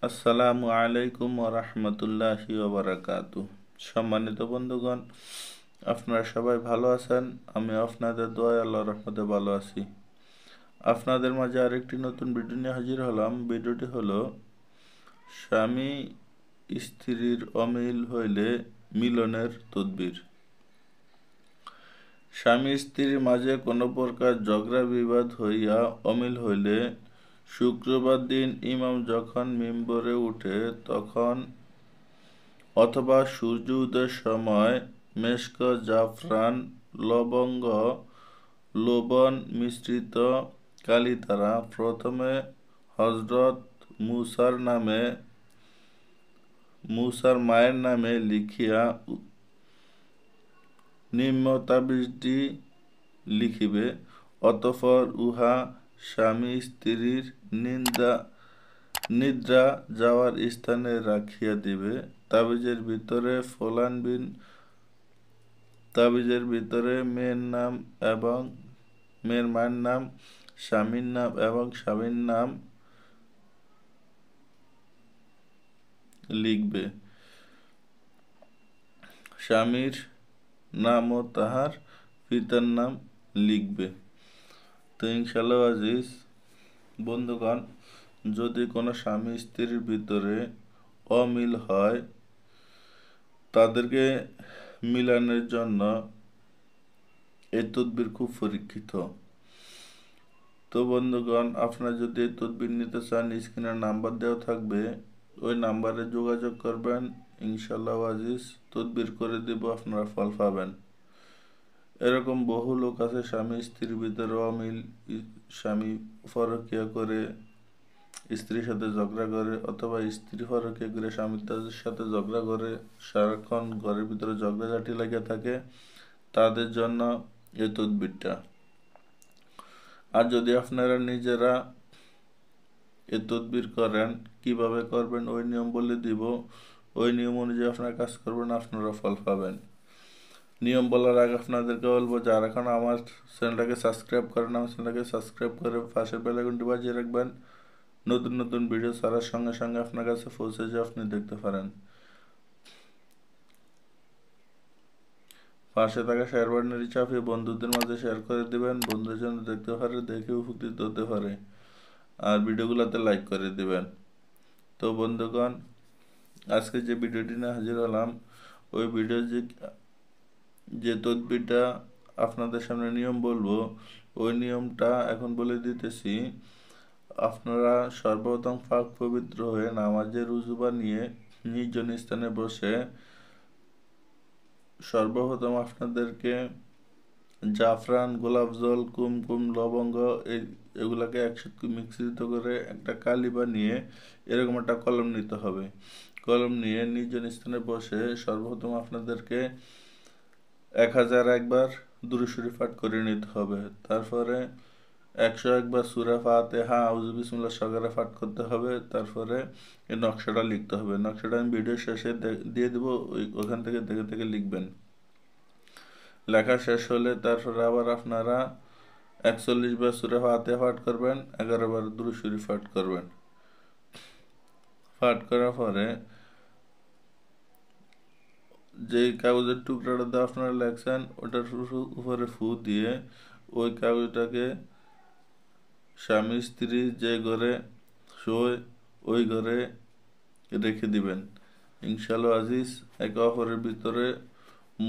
আসসালামু আলাইকুম ওয়া রাহমাতুল্লাহি ওয়া বারাকাতুহু। সম্মানিত বন্ধুগণ, আপনারা সবাই ভালো আছেন? আমি আপনাদের দোয়ায় আল্লাহর রহমতে ভালো আছি। আপনাদের মাঝে আরেকটি নতুন ভিডিও নিয়ে হাজির হলাম। ভিডিওটি হলো স্বামী স্ত্রীর অমিল হইলে মিলনের তদবির। স্বামী স্ত্রীর মাঝে কোনো প্রকার ঝগড়া বিবাদ হইয়া অমিল হইলে শুক্রবার দিন ইমাম যখন মিম্বরে উঠে তখন অথবা সূর্য উদয়ের সময় মেশক, জাফরান, লবঙ্গ, লবণ মিশ্রিত কালি দ্বারা প্রথমে হযরত মুসার মায়ের নামে লিখিয়া নিম্ন তাবিজটি লিখিবে। অতঃপর উহা স্বামী স্ত্রীর নিদ্রা যাওয়ার স্থানে রাখিয়া দিবে। তাবিজের ভিতরে মেয়ের মায়ের নাম, স্বামীর নাম এবং স্বামীর নাম লিখবে। স্বামীর নাম ও তাহার পিতার নাম লিখবে। তো ইনশাআল্লাহ আজিজ বন্ধুগণ, যদি কোনো স্বামী স্ত্রীর ভিতরে অমিল হয় তাদেরকে মিলানোর জন্য এই তদবির খুব পরীক্ষিত। তো বন্ধুগণ, আপনারা যদি এই তদবির নিতে চান স্ক্রিনে নাম্বার দেওয়া থাকবে, ওই নাম্বারে যোগাযোগ করবেন। ইনশাআল্লাহ আজিজ তদবির করে দিব, আপনারা ফল পাবেন। এরকম বহু লোক আছে স্বামী স্ত্রীর ভিতরে অমিল, স্বামী পরকীয়া করে স্ত্রীর সাথে ঝগড়া করে, অথবা স্ত্রী পরকীয়া করে স্বামীর সাথে ঝগড়া করে, সারাক্ষণ ঘরের ভিতরে ঝগড়াঝাটি লেগে থাকে। তাদের জন্য এই তদবিরটা। আর যদি আপনারা নিজেরা এই তদবির করেন, কিভাবে করবেন ওই নিয়ম বলে দিব। ওই নিয়ম অনুযায়ী আপনারা কাজ করবেন, আপনারা ফল পাবেন। নিয়ম বলার আগে আপনাদেরকে বলবো, যারা এখন আমার চ্যানেলটাকে সাবস্ক্রাইব করেন, আমার চ্যানেলটাকে সাবস্ক্রাইব করে পাশের বেল আইকনটি বাজিয়ে রাখবেন। নতুন নতুন ভিডিও ছাড়ার সঙ্গে সঙ্গে আপনার কাছে পৌঁছে যায়, আপনি দেখতে পারেন। পাশে থাকা শেয়ার বাটনটি চাপিয়ে বন্ধুদের মাঝে শেয়ার করে দিবেন। বন্ধুদের জন্য দেখতে পারে, দেখে উপকৃত হতে পারে। আর ভিডিওগুলোতে লাইক করে দিবেন। তো বন্ধুগণ, আজকে যে ভিডিওটি নিয়ে হাজির হলাম, ওই ভিডিও যে তদবিরটা আপনাদের সামনে নিয়ম বলবো, ওই নিয়মটা এখন বলে দিতেছি। আপনারা সর্বপ্রথম পাক পবিত্র হয়ে নামাজের উযু বানিয়ে নির্জন স্থানে বসে সর্বপ্রথম আপনাদেরকে জাফরান, গোলাপ জল, কুমকুম, লবঙ্গ এগুলাকে একসাথে মিশ্রিত করে একটা কালি বানিয়ে এরকম একটা কলম নিতে হবে। কলম নিয়ে নির্জন স্থানে বসে সর্বপ্রথম আপনাদেরকে 1001 বার দুরূদ শরীফ পাঠ করে নিতে হবে। তারপরে 101 বার সূরা ফাতিহা, আউযু বিসমিল্লাহ সহকারে পাঠ করতে হবে। তারপরে এই নকশাটা লিখতে হবে। নকশাটা আমি ভিডিও শেষে দিয়ে দেবো, ওখান থেকে দেখে দেখে লিখবেন। লেখা শেষ হলে তারপরে আবার আপনারা 41 বার সূরা ফাতিহা পাঠ করবেন, 11 বার দুরূদ শরীফ পাঠ করবেন। পাঠ করার পরে যে কাগজের টুকরাটাতে আপনারা লেখছেন ওটার উপরে ফু দিয়ে ওই কাগজটাকে স্বামী স্ত্রী যে ঘরে শোয় ওই ঘরে রেখে দিবেন। ইনশাআল্লাহ আজিজ একে অপরের ভিতরে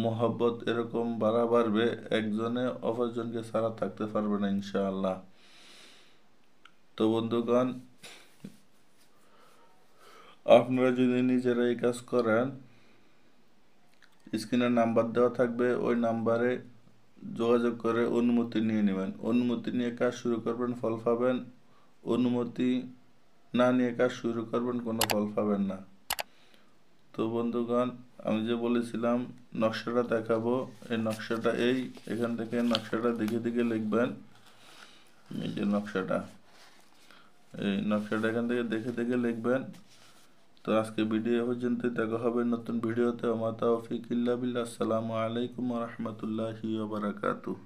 মহব্বত এরকম বাড়বে, একজনে অপরজনকে ছাড়া থাকতে পারবে না ইনশাআল্লাহ। তো বন্ধুগণ, আপনারা যদি নিজেরা এই কাজ করেন, স্ক্রিনে নাম্বার দেওয়া থাকবে, ওই নাম্বারে যোগাযোগ করে অনুমতি নিয়ে নেবেন। অনুমতি নিয়ে কাজ শুরু করবেন, ফল পাবেন। অনুমতি না নিয়ে কাজ শুরু করবেন, কোনো ফল পাবেন না। তো বন্ধুগণ, আমি যে বলেছিলাম নকশাটা দেখাবো, এই নকশাটা এখান থেকে নকশাটা দেখে দেখে লিখবেন। এই যে নকশাটা, এই নকশাটা এখান থেকে দেখে দেখে লিখবেন। তো আজকে ভিডিও পর্যন্ত, দেখা হবে নতুন ভিডিওতে। ওয়া মা তাওফীক ইল্লা বিল্লাহ। আসসালামু আলাইকুম ওয়া রাহমাতুল্লাহি ওয়া বারাকাতুহু।